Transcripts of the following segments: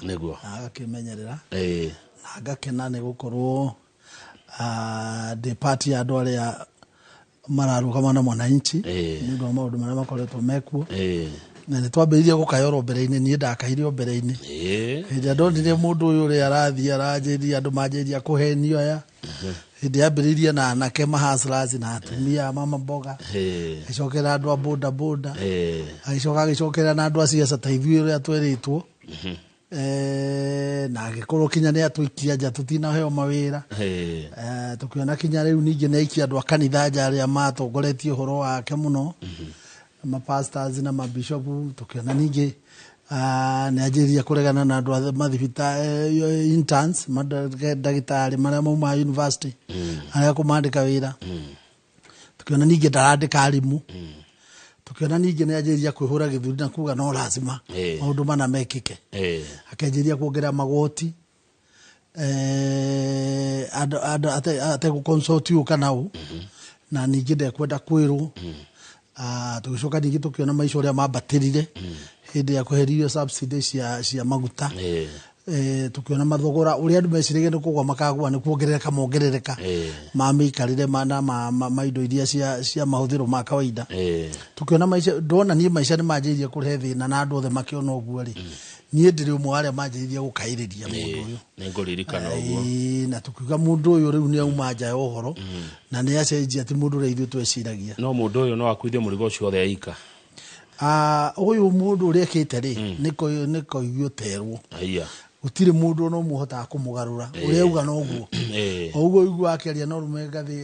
wega niguo agakimenyerera na agakena nĩ gukorwo the party ya andũ arĩa mararũgama na mwananchi nĩ ũndũ wa maũndũ marĩa makoretwo mekuo na nĩ twambĩrĩirie gũkayoro mbere-inĩ niĩ ndakairio mbere-inĩ hĩndĩ ndonire mũndũ ũyũ ũrĩa arathiĩ aranjĩria andũ manjĩria kũhenio aya hĩndĩ yambĩrĩirie na anake mahaslas na atumia mama mboga agĩcokera andũ a boda boda agĩcokera na andũ a siasa ta ithuĩ ũrĩa twerĩtwo na agĩkorwo kinya nĩ atũikia nja tũtinaheo mawĩra tũkĩona kinya rĩu ningĩ nĩ aikia andũ a kanitha nja arĩa matongoretie ũhoro wake mũno mapastors na mabishopu tũkĩona ningĩ nĩ anjĩrĩria kũregana na andũ a mathibitarĩ interns mandagĩtarĩ marĩa mauma university arĩa kũmandĩka wĩra tũkĩona ningĩ ndarandĩka arimũ tũkĩona ningĩ nĩ anjĩrĩria kwĩhũra gĩthũri na kuga no lazima maũndũ mana mekĩke akanjĩrĩria kuongerera magoti ategũconsultiũ kana ũ na ningĩ ndekwenda kwĩrwo tũgĩcoka ningĩ tũkĩona maisha ũrĩa mambatĩrire hĩndĩ ya kũheririo subsidy cia maguta tũkĩona mathogora ũrĩa andũ meciragia nĩ kũgwa makagwa nĩ kuongerereka mongerereka ma mĩikarĩre ma indo iria cia mahũthĩro ma kawaida tũkĩona maisha ndona niĩ maisha nĩ manjĩrĩirie kũrehe thĩna na andũ othe makĩona ũguo rĩ niĩ ndĩrĩ ũmwe wa arĩa manjĩrĩirie gũkaĩrĩria mũndũ ũyũ nĩ ngũririkana ũguo na tũkiuga mũndũ ũyũ rĩu nĩ auma nja ya ũhoro na nĩ acenjia ti mũndũ ũrĩa ithuĩ tweciragia no mũndũ ũyũ no akuithie mũrigo ũcio othe aika ũyũ mũndũ ũrĩa ekĩte rĩ nĩ koigio terwo gũtirĩ mũndũ no mũhotaga kũmũgarũra ũrĩa uga no guo ũguo igua akĩaria no rume ngathĩ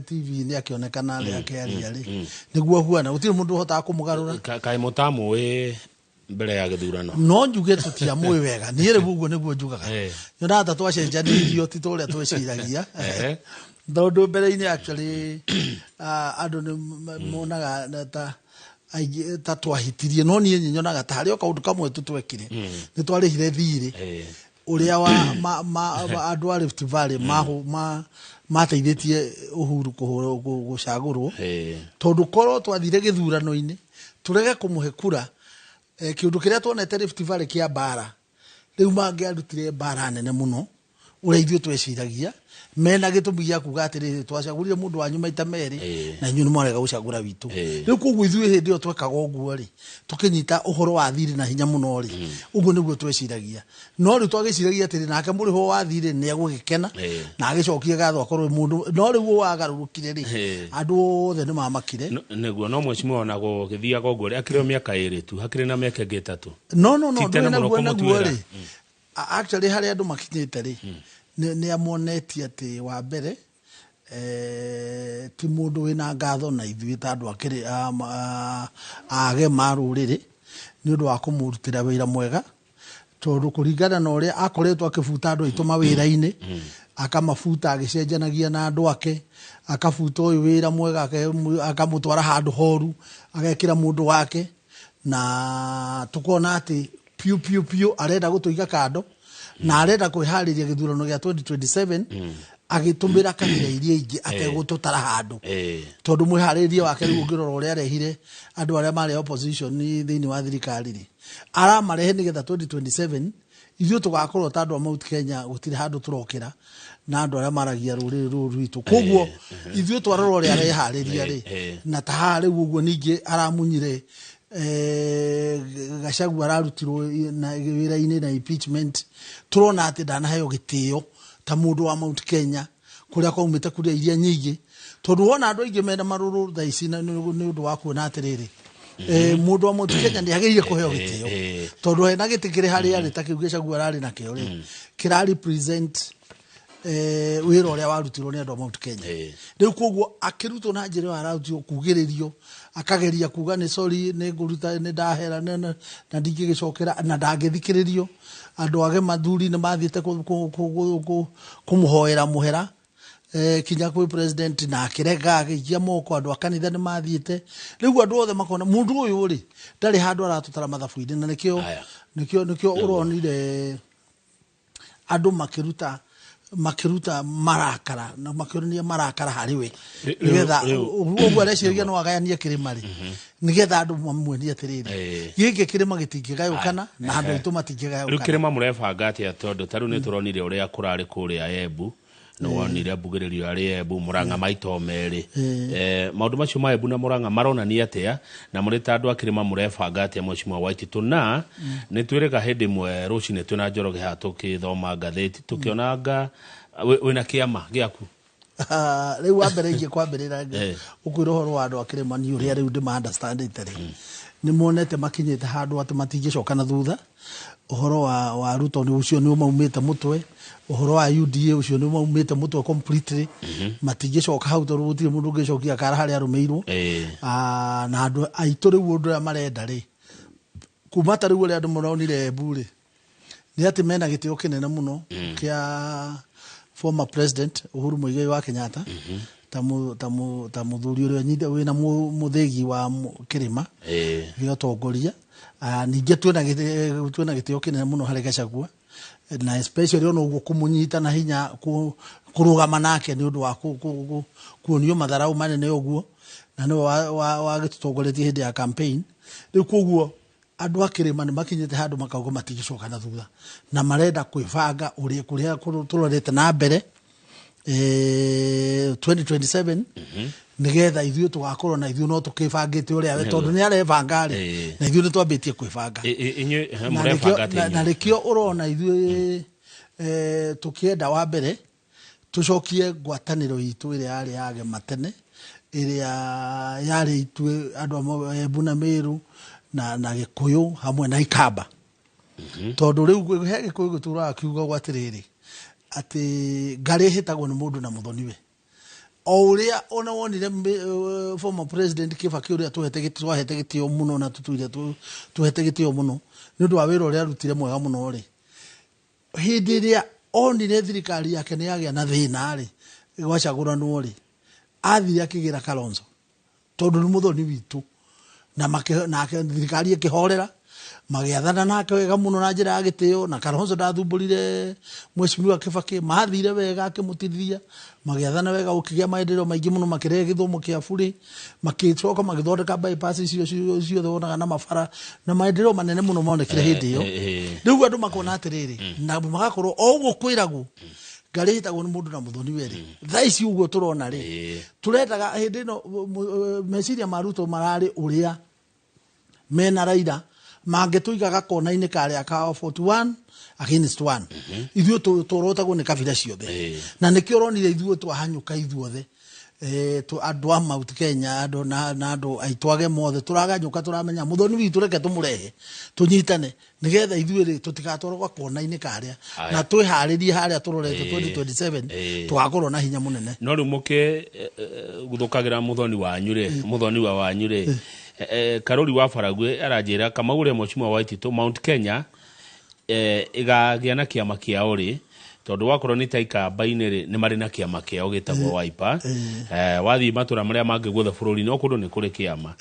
TV nĩ akĩonekana arĩa akĩaria rĩ nĩguo huana gũtirĩ mũndũ ũhotaga kũmũgarũra kaĩ mũtamũĩ mbere ya gĩthurano no njuge tũtiamũĩ wega niĩ rĩu ũguo nĩguo njugaga nyonaga ta twacenjanirio ti tũrĩa tweciragia tondũ mbere-inĩ actually andũ nĩ monaga ta twahitirie no niĩ nyonaga ta harĩ o kaũndũ kamwe tũtwekire nĩ twarĩhire thirĩ ũrĩa andũ a Rift Valley mateithĩtie Uhuru gũcagũrwo tondũ korwo twathire gĩthurano-inĩ tũrege kũmũhe kura kĩũndũ kĩrĩa tuonete Rift Valley kĩa mbara rĩu mangĩarutire mbara nene mũno ũrĩa ithuĩ tweciragia mena gĩtũmi gĩa kuga atĩrĩrĩ twacagũrire mũndũ wanyu maita merĩ na inyuĩ nĩ mwarega gũcagũra witũ rĩu koguo ithuĩ hĩndĩ ĩyo twekaga ũguo rĩ tũkĩnyita ũhoro wa thirĩ na hinya mũno rĩ ũguo nĩguo tweciragia no rĩu twagĩciragia atĩrĩ nake mũrĩho wa thirĩ nĩ egũgĩkena na agĩcokie gatho akorwo mũndũ no rĩu wagarũrũkire rĩ andũ othe nĩ mamakire nĩguo no mwecimu ona gũgĩthiaga ũguo rĩ akĩrĩ o mĩaka ĩrĩ tu hakĩrĩ na mĩaka ĩngĩ ĩtatũ no ndũrĩ naguo rĩ actually harĩa andũ makinyĩte rĩ nĩ amonetie atĩ wa mbere ti mũndũ wĩna ngatho na ithuĩ ta andũ akĩrĩ age marũrĩrĩ nĩ ũndũ wa kũmũrutĩra wĩra mwega tondũ kũringana na ũrĩa akoretwo akĩbuta andũ aitũ mawĩra-inĩ akamabuta agĩcenjanagia na andũ ake akabuta ũyũ wĩra mwega akamũtwara handũ horu agekĩra mũndũ wake na tũkona atĩ piu arenda gũtũiga kando na arenda kwĩharĩria gĩthurano gĩa 2027 agĩtũmĩra kanitha iria ingĩ ategũtũtara handũ tondũ mwĩharĩrie wake rĩu ũngĩrora ũrĩa arehire andũ arĩa marĩ opposition thĩinĩ wa thirikari rĩ aramarehe nĩgetha 2027 ithuĩ tũgakorwo ta andũ a Mount Kenya gũtirĩ handũ tũrokĩra na andũ arĩa maragia rũrĩrĩ rũrũ rwitũ koguo ithuĩ twarora ũrĩa areharĩria rĩ na ta harĩ ũguo ningĩ aramunyire Gachagua ararutirwo wĩra-inĩ na impeachment turona atĩ ndanaheo gĩtĩo ta mũndũ wa Mount Kenya kũrĩa kwaumĩte kũrĩa iria nyingĩ tondũ wona andũ aingĩ mena marũrũ thaa ici nĩ ũndũ wa kuona atĩrĩrĩ mũndũ wa Mount Kenya nĩagĩrĩire kũheo gĩtĩo tondũ hena gĩtĩ kĩrĩ harĩa rĩ ta kĩu Gachagua ararĩ nakĩo rĩ kĩra represent wĩra ũrĩa warutirwo nĩ andũ a Mount Kenya rĩu koguo akĩrutwo na njĩra ĩyo ararutirwo kugĩrĩrio akageria kuga nĩ sorry nĩ ngũruta nĩ ndahera na ndingĩgĩcokera na ndangĩthikĩrĩrio andũ age mathuri nĩ mathiĩte kũmũhoera mũhera kinya kwĩ president na akĩrega agĩikia moko andũ a kanitha nĩ mathiĩte rĩu andũ othe makona mũndũ ũyũ rĩ ndarĩ handũ aratũtara mathabu-inĩ na nĩkĩo ũronire andũ makĩruta makiruta marakara na makionania marakara hariwe nigetha uguo areciria no agayanie kirima ri nigetha andu mamwenie atiriri giki kirima gitingigayukana na andu itu matingigayukana kirima murefanga atia tondu taru ni turonire uria kurari kuria Embu no wonire mbugiririo ari Embu Murang'a maito meri maundu macio ma Embu na Murang'a maronania atia na muri ta andu akirima murefanga atia Mheshimiwa Waititu na ni twirega hindi mwe rucine twina Njoroge ha tukithoma ngatheti tukionanga wina kiama giaku riu wambere ingi kwambirira ukwira horo wa andu akirima ni uria riu ndima understand itari ni monete makinyite handu ati matingicoka na thutha uhoro wa Ruto ni ucio ni maumite mutwe uhoro wa UDA ucio ni maumite mutwe completely matingicoka hau toru gutire mundu ngicokia kara hari arumeirwo na andu aitu riu undu marenda ri kuma ta riu uri andu muronire Embu ri ni ati mena gitio kinene muno kia former president Uhuru Muigai wa Kenyatta ta muthuri uria nyinde wina muthegi wa kirima giotongoria ninge twina gitio kinene muno hari Gachagua na especially ono uguo kumunyita na hinya kurugama nake ni undu wa kuonio matharau manene uguo na no wa gitutongoretie hindi ya campaign riu koguo andu akirima ni makinyite handu makauga matigicoka na thutha na marenda kwibanga uria kuria turorete na mbere 2027 nigetha ithuĩ tugakorwo na ithuĩ no tukibangite uria we tondu ni arevanga ri na ithuĩ ni twambitie kwibanga na rikio urona ithuĩ tukienda wa mbere tucokie ngwataniro itu iria yari yage matene iria yari itue andu Embu na Meru na Gikuyu hamwe na Ikamba tondu riu he Gikuyu gutura akiuga gwatiriri ati ngari hitagwo ni mundu na muthoniwe o uria ona wonire former president Kibaki uria twahete gitio muno na tutuire tuhete gitio muno ni undu wa wira uria arutire mwega muno ri hindi iria onire thirikari yake ni yagia na thina ri gwacagũranwo ri athire akigira Kalonzo tondu ni muthoni witu na thirikari ikihorera magiathana nake wega muno na njira ya gitio na Kalonzo ndathumburire Mheshimiwa Kibaki mathire wega akimutithia magiathana wega ukigia maendeleo maingi muno makire githomo kia buri makicoka magithondeka bypass icio thona na mabara na maendeleo manene muno monekire hindi iyo riu andu makona atiriri na magakorwo oguo kwiragwo ngari hitagwo ni mundu na muthoni weri thaici uguo turona ri turendaga hindi no meciria maruto marari uria mena Raila mangetuigaga kona-ini karia ka 41 against 1 ithuĩ turotagwo ni kabira ciothe na nikio ronire ithuĩ twahanyuka ithuothe andu a Mount Kenya andu na andu aitwage mothe turaganyuka turamenya muthoni witu reke tumurehe tunyitane nigetha ithuĩ tutigatorwo kona-ini karia na twiharirie haria turorete 2027 tugakorwo na hinya munene no riu muke guthukagira muthoni wanyu ri muthoni wa wanyu ri Karori wa Faragwe aranjira Kamau Mheshimiwa Waititu Mount Kenya igagia na kiama kiao ri tondu wakorwo ni ta Ikamba-ini ri ni mari na kiama kiao gitagwo Wiper wathi matura maria mangi guothe bururi no kundu ni kuri kiama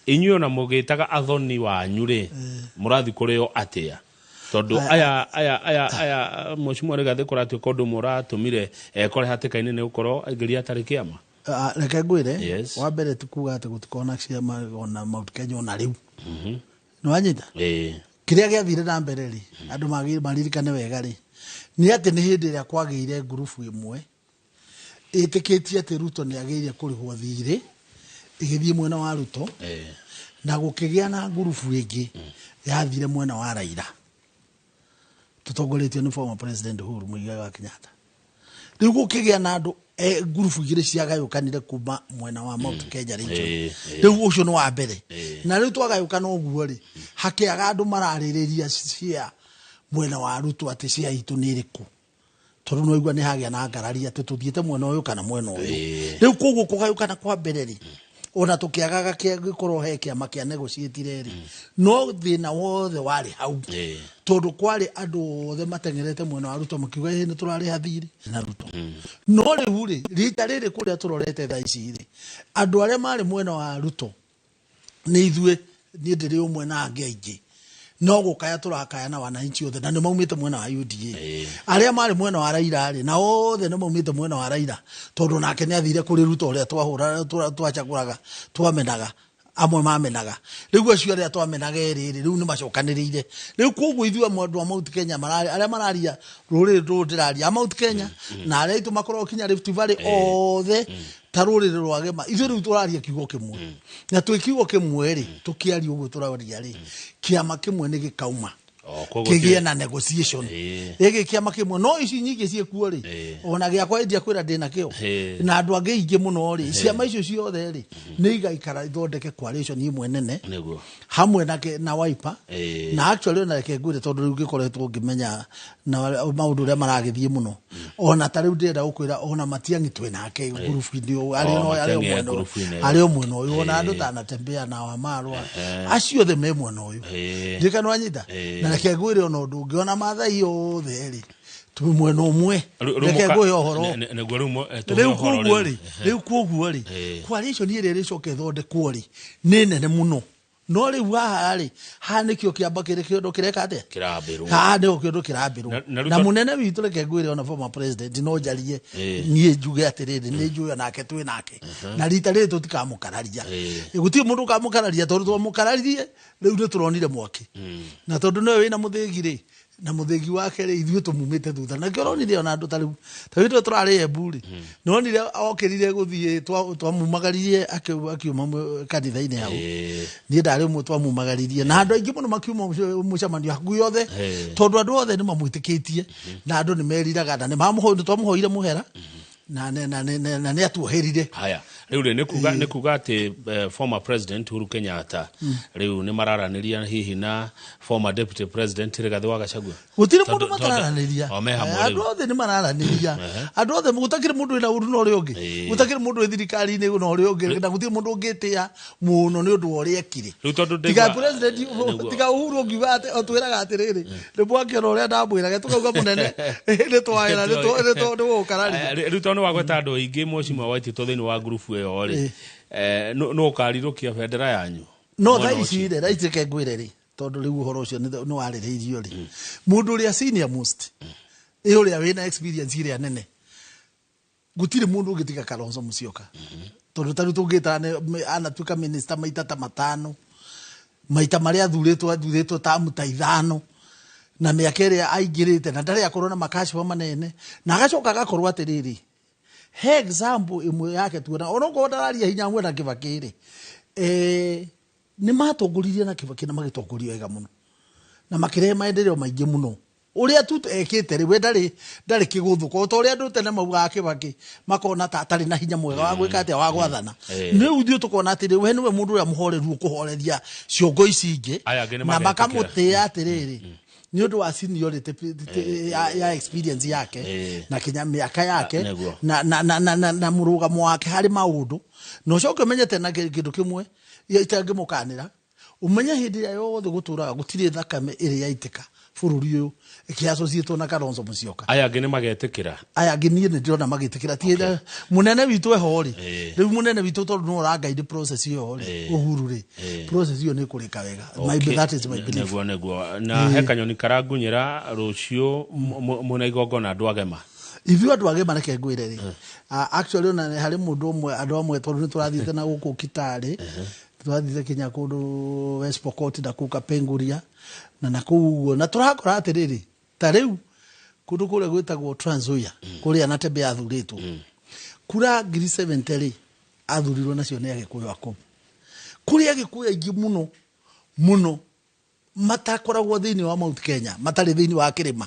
inyuĩ ona mugitaga athoni wanyu ri murathi kurio atia tondu aya Mheshimiwa Rigathi kuratio kondu muratumire kore hatikaini ni gukorwo aigiria atari kiama reke ngwire wa mbere tukuga ati gutikona ciama ona Mount Kenya ona riu no anyita kiria giathire na mbere ri andu maririkane wega ri ni ati ni hindi ria kwageire ngurubu imwe itikitie ati Ruto ni ageire kurihwo thiri igithie mwena wa Ruto na gukigia na ngurubu ingi yathire mwena wa Raila tutongoretio ni former president Uhuru Muigai wa Kenyatta riu gukigia na andu ngurubu igire ciagayukanire kuma mwena wa Mount Kenya region riu ucio no wa mbere na riu twagayukana uguo ri hakiaga andu maraririria cia mwena wa Ruto ati cia itu ni riku tondu no igua ni hagia na ngarari ati tuthiete mwena uyu kana mwena uyu riu koguo kugayukana kwa mbere ri ona tukiagaga gikorwo he kiama kia negotiate ri no thina wothe wari hau tondu kwari andu othe matengerete mwena wa Ruto makiuga ni turari hathiri na Ruto no riu ri rita riri kuria turorete thaici ri andu aria mari mwena wa Ruto ni ithuĩ ni ndiri umwe na angi aingi no gukaya turakaya na wananchi othe na nĩ maumĩte mwena wa UDA arĩa marĩ mwena wa Raila rĩ na othe nĩ maumĩte mwena wa Raila tondũ nake nĩ athire kũrĩ Ruto ũrĩa twachagũraga twamenaga amwe mamenaga rĩu acio arĩa twamenaga rĩrĩ rĩu nĩ macokanĩrĩire rĩu koguo ithuĩ andũ a Mount Kenya arĩa mararia rũrĩrĩ rũrũ ndĩraria Mount Kenya na arĩa itũ makorwo kinya Rift Valley othe ta rũrĩrĩ rwagema ithuĩ rĩu tũraria kiugo kĩmwe na twĩ kiugo kĩmwe rĩ tũkĩaria ũguo tũraria rĩ kĩama kĩmwe nĩ gĩkauma kĩgĩe na negotiation gĩkĩ kĩama kĩmwe no ici nyingĩ ciekuo rĩ ona gĩakwa endia kwĩra ndĩna kĩo na andũ angĩ ingĩ mũno rĩ ciama icio ciothe rĩ nĩ igaikara ithondeke coalition imwe nene hamwe na Wiper na actually ona reke ngwĩre tondũ rĩu gĩkoretwo ngĩmenya na maũndũ ũrĩa maragĩthiĩ mũno ona ta rĩu ndĩrenda gũkwĩra ona Matiang'i twĩ nake group-inĩ arĩ mwena ũyũ ona andũ ta Natembeya na Wamalwa acio othe me mwena ũyũ ndikana wanyita na reke ngwĩre ona ũndũ ũngĩ ona Maathai othe rĩ tũ mwena ũmwe reke ngwĩre ũhoro rĩu koguo rĩ coalition ĩrĩa ĩrĩcoka ĩthondekwo rĩ nĩ nene mũno no rĩu haha rĩ ha nĩkĩo kĩamba kĩrĩ kĩndũ kĩreka atĩa ha nĩkĩo kĩndũ kĩrambĩrwo na mũnene witũ reke ngwĩre ona former president no njarie niĩ njuge atĩrĩrĩ nĩ njũĩ nake twĩ nake na rita rĩrĩ tũtikamũkararia gũtirĩ mũndũ ũkamũkararia tondũ twamũkararirie rĩu nĩ tũronire mwaki na tondũ nĩwe wĩna mũthĩgi rĩ na mũthĩgi wake rĩ ithuĩ tũmumĩte thutha na kĩronire ona andũ ta rĩu tũrarĩ Embu rĩ nonire okĩrire gũthiĩ twamumagaririe akiuma kanitha-inĩ hau niĩ ndarĩ ũmwe twamumagaririe na andũ aingĩ mũno makiuma mũcemanio hakuhĩ othe tondũ andũ othe nĩ mamwĩtĩkĩtie na andũ nĩ meriraga na nĩ twamũhoire mũhera na nĩ atuoherire haya rĩu nĩ kuga atĩ former president Uhuru Kenyatta rĩu nĩ mararanĩria hihi na former deputy president Rigathi wa Gachagua gũtirĩ mũndũ mataranĩria andũ othe nĩ mararanĩria andũ othe gũtakĩrĩ mũndũ wĩna ũru na ũrĩa ũngĩ gũtakĩrĩ mũndũ wĩ thirikari-inĩ na ũrĩa ũngĩ na gũtirĩ mũndũ ũngĩtĩa mũno nĩ ũndũ wa ũrĩa ekire tiga president tiga Uhuru ũngiuga atĩ otwĩraga atĩrĩrĩ nĩ mwakĩona ũrĩa ndamwĩraga tũkauga mũnene nĩ twahera nĩ gũkararia rĩu tondũ wagweta andũ aingĩ Mheshimiwa Waititũ thĩinĩ wa group ĩyo rĩ no ũkarirũkia bendera yanyu no tha ici rĩ raithi reke ngwĩre rĩ tondũ rĩu ũhoro ũcio nĩ warĩrĩirio rĩ mũndũ ũrĩa senior most ũrĩa wĩna experience ĩrĩa nene gũtirĩ mũndũ ũngĩtiga Kalonzo Musyoka tondũ tarĩu tũngĩta anatuĩka minister maita ta matano maita marĩa athurĩtwo tamu ta ithano na mĩaka ĩrĩa aingĩrĩte na ndarĩ akorwo na makashifa manene na agacoka agakorwo atĩrĩrĩ he example ĩmwe yake tuona ona ũkorwo ndararia hinya hamwe na Kibaki rĩ nĩ matongoririe na Kibaki na magĩtongoria wega mũno na makĩrehe maendeleo maingĩ mũno ũrĩa tu ekĩte rĩ we ndarĩ kĩgũthũka o ta ũrĩa andũ tene maugaga Kibaki makona ta atarĩ na hinya mwega wa gwĩka atĩa wa gwathana rĩu ithuĩ tũkona atĩrĩ we nĩwe mũndũ ũrĩa mũhoreru ũkũhoreria ciongo ici ingĩ na makamũtĩa atĩrĩrĩ nĩ ũndũ wa seniority ya experience yake na kinya mĩaka yake na mũrũgamo wake harĩ maũndũ na ũcoke ũmenyete na kĩndũ kĩmwe itangĩmũkanĩra ũmenye hĩndĩ ĩrĩa yothe gũtũraga gũtirĩ thakame ĩrĩa yaitĩka bũrũri ũyũ ĩkĩasociĩtwo na Kalonzo Musyoka aya angĩ nĩ magetĩkĩra aya angĩ niĩ nĩ ndĩrona magĩtĩkĩra tiĩra mũnene witũ eho rĩ rĩu mũnene witũ tondũ no ũrangaide process ĩyo rĩ Uhuru rĩ process ĩyo nĩ kũrĩka wega that is my belief nĩguo na he kanyoni karangunyĩra rũciũ mũna igongona andũ agema ithuĩ andũ agema reke ngwĩre rĩ actually ona harĩ mũndũ ũmwe andũ amwe tondũ nĩ tũrathiĩte na gũkũ Kitale tũrathiĩte kinya kũndũ West Pokot na kũu Kapenguria na kũu na tũrakora atĩrĩrĩ ta rĩu kũndũ kũrĩa gwĩtagwo Trans Nzoia kũrĩa Natembeya athurĩtwo kura 70 athurirwo nacio nĩ Agĩkũyũ akũmũ kũrĩa Agĩkũyũ aingĩ mũno matakoragwo thĩinĩ wa Mount Kenya matarĩ thĩinĩ wa kĩrĩma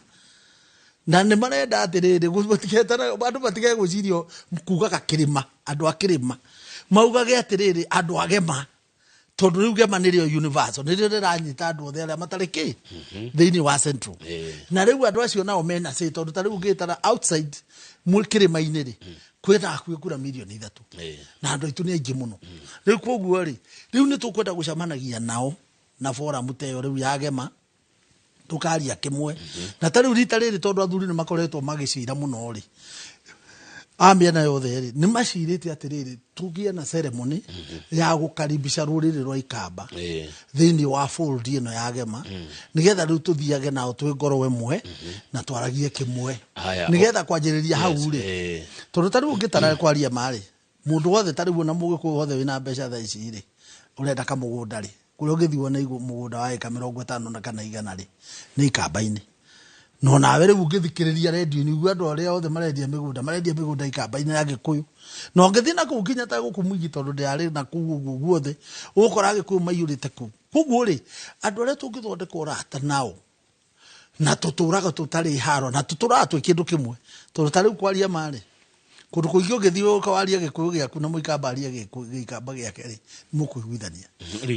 na nĩ marenda atĩrĩrĩ andũ matige gwĩcirio kugaga kĩrĩma andũ a kĩrĩma maugage atĩrĩrĩ andũ agema tondũ rĩu gema nĩrĩo universal nĩrĩo rĩranyita andũ othe arĩa matarĩ thĩinĩ wa Central na rĩu andũ acio nao mena say tondũ ta rĩu ngĩtara outside kĩrĩma-inĩ rĩ kwenda hakuhĩ kura milioni 3 na andũ aitũ nĩ aingĩ mũno rĩu koguo rĩ rĩu nĩ tũkwenda gũcemanagia nao na forum teyo rĩu ya gema tukaria kĩmwe na ta rĩu rita rĩrĩ tondũ athuri nĩ makoretwo magĩcira mũno rĩ amĩena yothe rĩ nĩ macirĩte atĩrĩrĩ tũgĩe na ceremony ya gũkaribisha rũrĩrĩ rwa Ikamba thĩinĩ wa fold ĩno ya Agema nĩgetha rĩu tũthiage nao twĩ ngoro ĩmwe na twaragie kĩmwe nĩgetha kwanjĩrĩria hau rĩ tondũ tarĩu ũngĩtara kwaria marĩ mũndũ wothe tarĩu na Mũgĩkũyũ wothe wĩna mbeca thaa ici rĩ ũrenda kamũgũnda rĩ kũrĩa ũngĩthiĩ wona mũgũnda wa eka 50 na kana 100 rĩ nĩ Ikamba-inĩ no nawe rĩu ũngĩthikĩrĩria redio-inĩ igua andũ arĩa othe marendia mĩgũnda Ikamba-inĩ ya Gĩkũyũ na ũngĩthiĩ na kũu nginya ta gũkũ Mwingi tondũ ndĩarĩ na kũu ũguo guothe ũgũkora Agĩkũyũ maiyũrĩte kũu koguo rĩ andũ arĩa tũngĩthondeka ũrata nao na tũtũraga tũtarĩ haro na tũtũraga twĩ kĩndũ kĩmwe tondũ ta rĩu kwaria marĩ kũndũ kũingĩ ũngĩthiĩ ũkawaria Gĩkũyũ gĩaku na Mũikamba aria Gĩkamba gĩake rĩ mũkũiguithania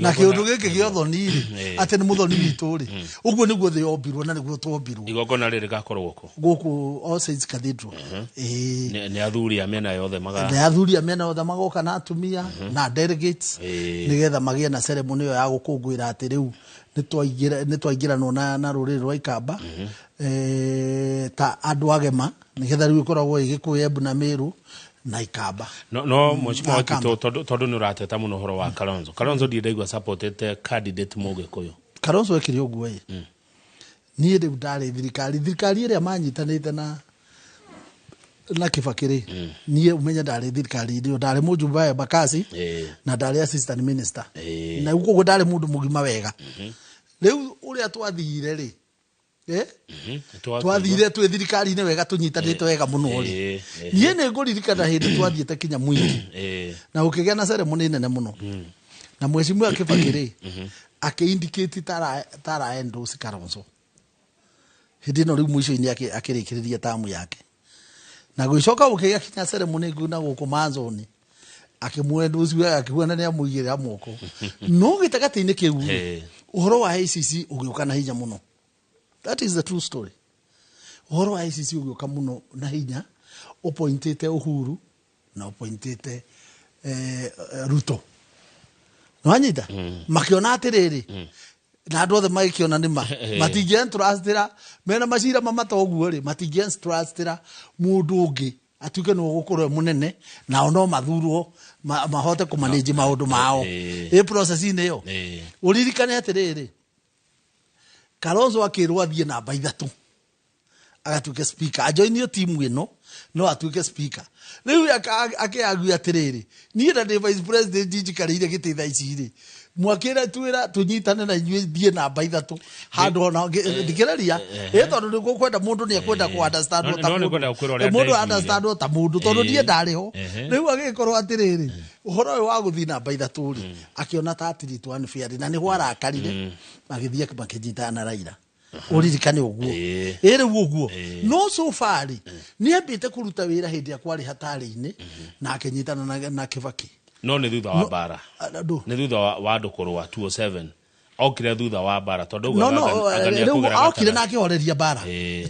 na kĩũndũ gĩkĩ gĩa ũthoni rĩ atĩ nĩ mũthoni witũ rĩ ũguo nĩguo thĩ yombirwo na nĩguo twombirwo igongona rĩrĩ gakorwo gũkũ All Saints Cathedral nĩ athuri a mĩena yothe magoka na atumia na delegates nĩgetha magĩe na ceremony ĩyo ya gũkũngũĩra atĩ rĩu nĩ twaingĩranwo na rũrĩrĩ rwa Ikamba ta andũ Agema nĩgetha rĩu ĩkoragwo Gĩkũyũ Embu na Meru na Ikamba no Mheshimiwa Waititũ tondũ nĩ ũrateta mũno ũhoro wa Kalonzo ndiendaigua supportete candidate Mũgĩkũyũ Kalonzo ekire ũguo niĩ rĩu ndarĩ thirikari ĩrĩa manyitanĩte na Kibaki rĩ niĩ umenya ndarĩ thirikari ĩyo ndarĩ mũjumbe wa Embakasi na ndarĩ assistant minister na ũguo ndarĩ mũndũ mũgima wega rĩu ũrĩa twathire rĩ twathire twĩ thirikari-inĩ wega tũnyitanĩte wega mũno rĩ niĩ nĩ ngũririkana hĩndĩ twathiĩte kinya Mwingi na gũkĩgĩa na ceremony nene mũno na Mheshimiwa Kibaki rĩ akĩindicate tara endorse Kalonzo hĩndĩ ĩno rĩu mũico-inĩ akĩrĩkĩrĩria tamu yake na gwĩcoka gũkĩgĩa kinya ceremony na gũkũ Manzoni akĩmwenda ũcio akĩhuana nĩ amũigĩrĩra moko no gĩtagatĩ-inĩ kĩu ũhoro wa ICC ũgĩũka na hinya mũno. That is the true story. Ũhoro wa ICC ũgĩũka mũno na hinya ũpointĩte Uhuru na ũpointĩte Ruto nwanyita makĩona atĩrĩrĩ na andũ othe magĩkĩona nĩma matingĩentrustĩra mena macira mamatoguo rĩ matingĩentrustĩra mũndũ ũngĩ atuĩke nĩ gũkorwo mũnene nao no mathurwo mahote kũmanage maũndũ mao process-inĩ ĩyo ũririkane atĩrĩrĩ Kalonzo akĩrwo athiĩ namba 3 agatuĩke speaker ajoinio timu ĩno no atuĩke speaker rĩu akĩaguia atĩrĩrĩ niĩ na ndĩ vice president njikarĩire gĩtĩ thaa ici rĩ mwakĩra twĩra tũnyitane na inyuĩ thiĩ namba 3 handũ ona thikĩrĩria tondũ nĩ gũkwenda mũndũ nĩ ekwenda kũ understand mũndũ understand ta mũndũ tondũ ndiĩ ndarĩho rĩu agĩkorwo atĩrĩrĩ ũhoro ũyũ wa gũthiĩ namba 3 rĩ akĩona ta atirĩtwo unfair na nĩ gwarakarire magĩthiĩ makĩnyitana na Raila ũririkane ũguo rĩu ũguo no so far nĩ ambĩte kũruta wĩra hĩndĩ ya kwarĩ hatarĩ-inĩ na akĩnyitana na Kibaki no nĩ thutha wa bara nĩ thutha wa andũ kũrũa 207 okire thutha wa bara tondũ rĩu okire na akĩhoreria bara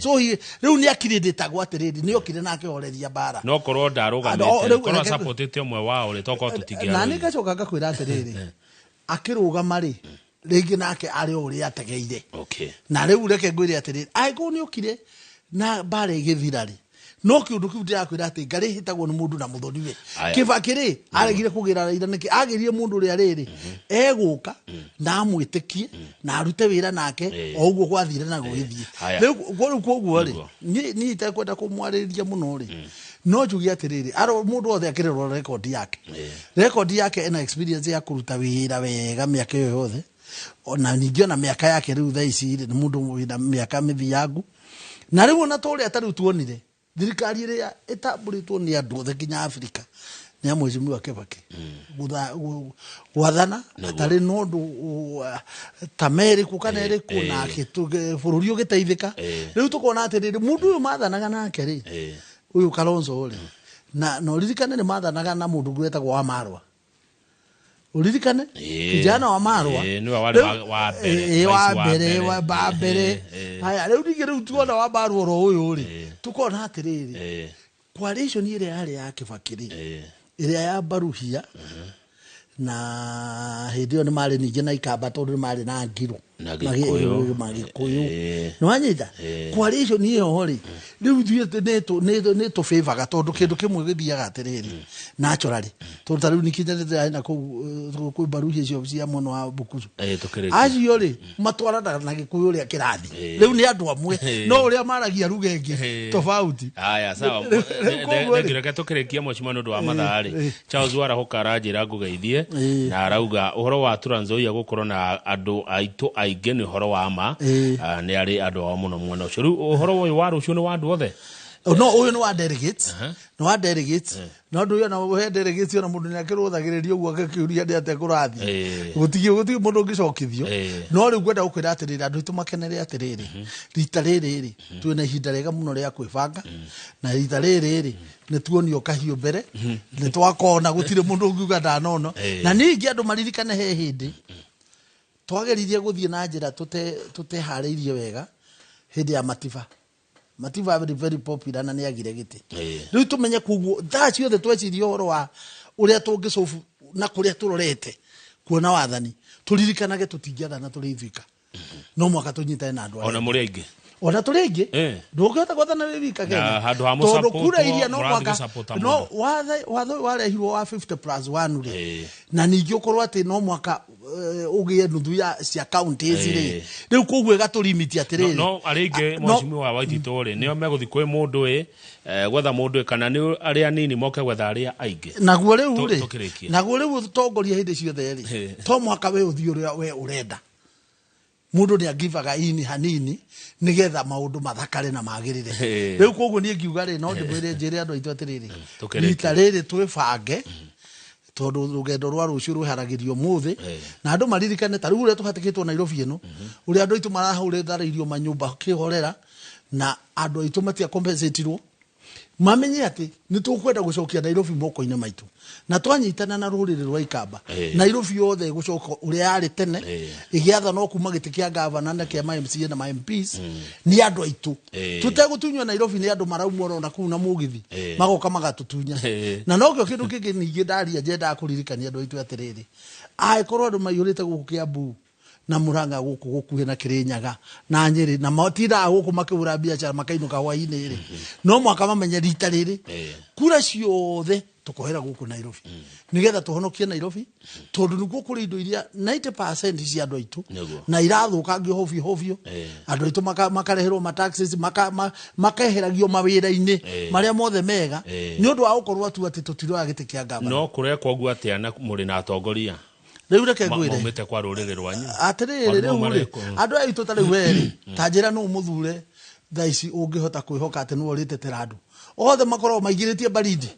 so rĩu nĩ akirĩndĩtagwo atĩrĩrĩ nĩ okire na akĩhoreria bara no korwo ndarũgamĩte korwo supportĩte ũmwe wao rĩ toko tũtingĩarĩ na nĩ ngacoka ngakwĩra atĩrĩrĩ akĩrũgama rĩ rĩngĩ nake arĩ o ũrĩa ategeire na rĩu reke ngwĩre atĩrĩrĩ angĩkorwo nĩ okire na bara ĩgĩthira rĩ no kĩũndũ kĩu ndĩrakwĩra atĩ ngarĩ hĩtagwo nĩ mũndũ na mũthoni we Kibaki rĩ aregire kũgĩra Raila nĩkĩ agĩrire mũndũ ũrĩa rĩrĩ egũka na amwĩtĩkie na arute wĩra nake o ũguo gwathire na gũgĩthiĩ rĩu koguo rĩ niĩ itekwenda kũmwarĩrĩria mũno rĩ no njuge atĩrĩrĩ mũndũ wothe akĩrorwo record yake ena experience ya kũruta wĩra wega mĩaka ĩyo yothe ona ningĩ ona mĩaka yake rĩu thaa ici nĩ mũndũ wĩna mĩaka mĩthiangu na rĩu ona ta ũrĩa tarĩu tuonire thirikari ĩrĩa ĩtambũrĩtwo nĩ andũ othe nginya Afrika nĩ Mheshimiwa Kibaki gwathana atarĩ na ũndũ ta merĩkũ kana ĩrĩkũ na bũrũri ũgĩteithĩka rĩu tũkona atĩrĩrĩ mũndũ ũyũ mathanaga nake rĩ ũyũ Kalonzo rĩ na ũririkane nĩ mathanaga na mũndũ gwetagwo Wamarwa ũririkane kijana wa Marwa wa mbere haya rĩu tuona wa Marwa ro ũyũ rĩ tukona atĩrĩrĩ coalition ĩrĩa yarĩ ya Kibaki rĩ ĩrĩa ya Baruhia na hĩndĩ ĩyo nĩ marĩ ningĩ na Ikamba tondũ nĩ marĩ na Ngiro na Gikuyu no anyita coalition iyo hori riu thiete neto favor ga tondu kindu kimwe githiaga atiriri naturally tondu tariu nikinyanite na ku baruhi cio cia mono wa Bukusu acio ri matwarana na Gikuyu ria kirathi riu ni andu amwe no uria maragia ruga ingi tofauti haya sawa ngireke tukirikia mwachima ndu wa mathari Charles Warahoka aranjira ngugeithie na arauga uhoro wa Trans Nzoia gukorwo na andu aitu aige ni uhoro wa ma ni ari andu wa muno mwena ucio riu uhoro uyu wa rucio ni wa andu othe no uyu ni wa delegates no wa delegates no ndu yana we delegates ona mundu ni akiruthagiriria uguo akiuria ndi ate kurathi gutigi mundu ngicokithio no riu gwenda gukwira atiriri andu itu makenere atiriri rita riri twina ihinda rega muno ria kwibanga na rita riri ni tuonio kahiu mbere ni twakona gutire mundu ungiuga ndanono na ningi andu maririkane he hindi twageririe guthie na njira tute hariirie wega hindi ya Matiba very popular na niagire giti riu tumenye kuguo thaci othe twecirie horo wa uria tungicofu na kuria turorete kuona wathani turirikanage tutingiatha na turithika no mwaka tunyitane na andu ona muri aingi ona turi aingi ndungihota gwathana wika Kenya tondu kura iria no mwaka no watho warehirwo wa 50+1 ri na ningi ukorwo ati no mwaka ugie nuthu ya cia county ri riu koguo gatulimiti atiriri no aringi mwachimi wa Waititu ri nio meguthi kwi mundu gwetha mundu kana ni ari anini moke gwetha ari aingi naguo riu tongoria hindi ciothe ri to mwaka we uthio we urenda mundu ni agivaga ini hanini nigetha maundu mathakare na magirire riu koguo nie ngiuga ri no ndimwire njire andu aitu atiriri rita riri twibange tondu rugendo rwa rucio ruharagirio muthi na andu maririkane ta riu ria tuhatikitwo Nairobi ino uria andu aitu marahuririo manyumba kihorera na andu aitu matia compensateirwo mamenye ati ni tukwenda gucokia Nairobi moko-ini maitu na twanyitana na ruriri rwa Ikamba Nairobi yothe gucoka uria yari tene igiatha no kuma giti kia governor na kia MCA na MPs ni andu aitu tutegutunywa Nairobi ni andu maraumwo na kuna mugithi magoka magatutunya na nokyo kindu kingi ningi ndaria njenda kuririkania andu aitu atiriri korwo andu maiyurite guku Kiambu na Murang'a guku gukuhe na Kirinyaga na Nyeri na matira guku makibura biacara makainuka hwaini ri no mwaka mamenye rita riri kura ciothe tukohera guku Nairobi nigetha tuhonokie Nairobi tondu niguo kuri indo iria 90% cia andu aitu na irathukangio hovio andu aitu makareherwo ma taxes makaheragio mawira-ini maria mothe mega ni undu wa gukorwo atu ati tutiro agite kia gavana no kurekwo gu atia na muri na atongoria riu reke ngwire momete kwa ruriri rwanyu atiriri riu andu aitu tari weri tanjira no muthure thaici ungihota kwihhoka ati no ritetera andu othe makorwo maigiritie baridi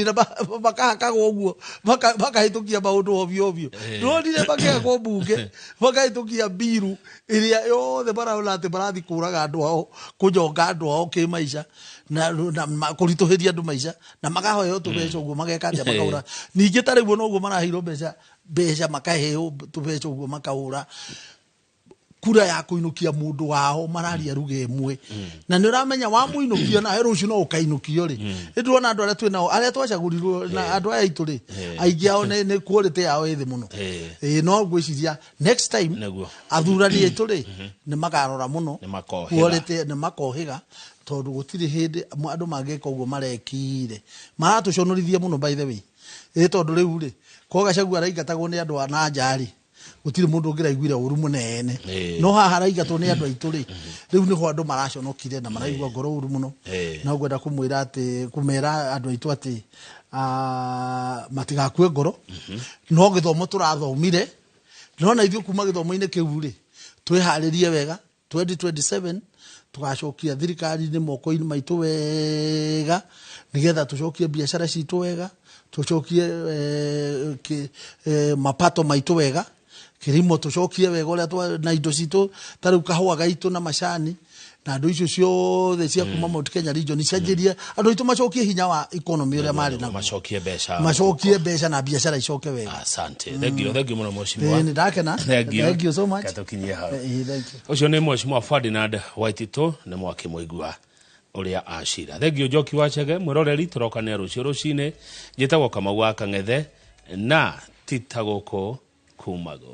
na bakahakagwo uguo bakahitukia maundu ovyo no ndire bakehakwo bunge bakahitukia biru iria yothe baraula ati barathi kuraga andu ao kujonga andu ao kimaisha na kurituhiria andu maisha na magahoyo tubeca uguo magekatia makaura ningi tariguo no uguo marahiro beca makaheo tubeca uguo makaura kura ya kuinukia mundu wao mararia ruga imwe na ni uramenya wa muinukia na hero ucio no ukainukio ri ndurona andu aria twina aria twacagurirwo na andu aya aitu ri aingi ao ni quality yao ithi muno no gwiciria next time athurani aitu ri ni magarora muno quality ni makohiga tondu gutiri hindi andu mageka uguo marekire maratuconorithia muno by the way tondu riu ri ko Gachagua araigatagwo ni andu ana njari gutiri mundu ungiraiguira uru munene no haha raigatwo ni andu aitu ri riu niho andu maraconokire na maraigua ngoro uru muno na gwenda kumwira ati kumera andu aitu ati matigakue ngoro no githomo turathomire no na ithu kuma githomo-ini kiu ri twiharirie wega 2027 tugacokia thirikari ni moko-ini maitu wega nigetha tucokie biashara citu wega tucokie mapato maitu wega kirimo tucokie wega uria na indo citu tariu kahua gaitu na macani na andu icio ciothe cia kuma Mount Kenya region cianjirie andu itu macokie hinya wa economy uria mari na macokie beca na biashara icoke wega asante thank you muno mweshimwa ni ndakena thank you so much katukinyia hau thank you ucio ni mweshimwa Ferdinand Waititu ni mwaki muigua uria acira thank you Njoki Wachege mwiroreri turokane rucio rucine njitagwo Kamau wa Kang'ethe na titagoko kumagwa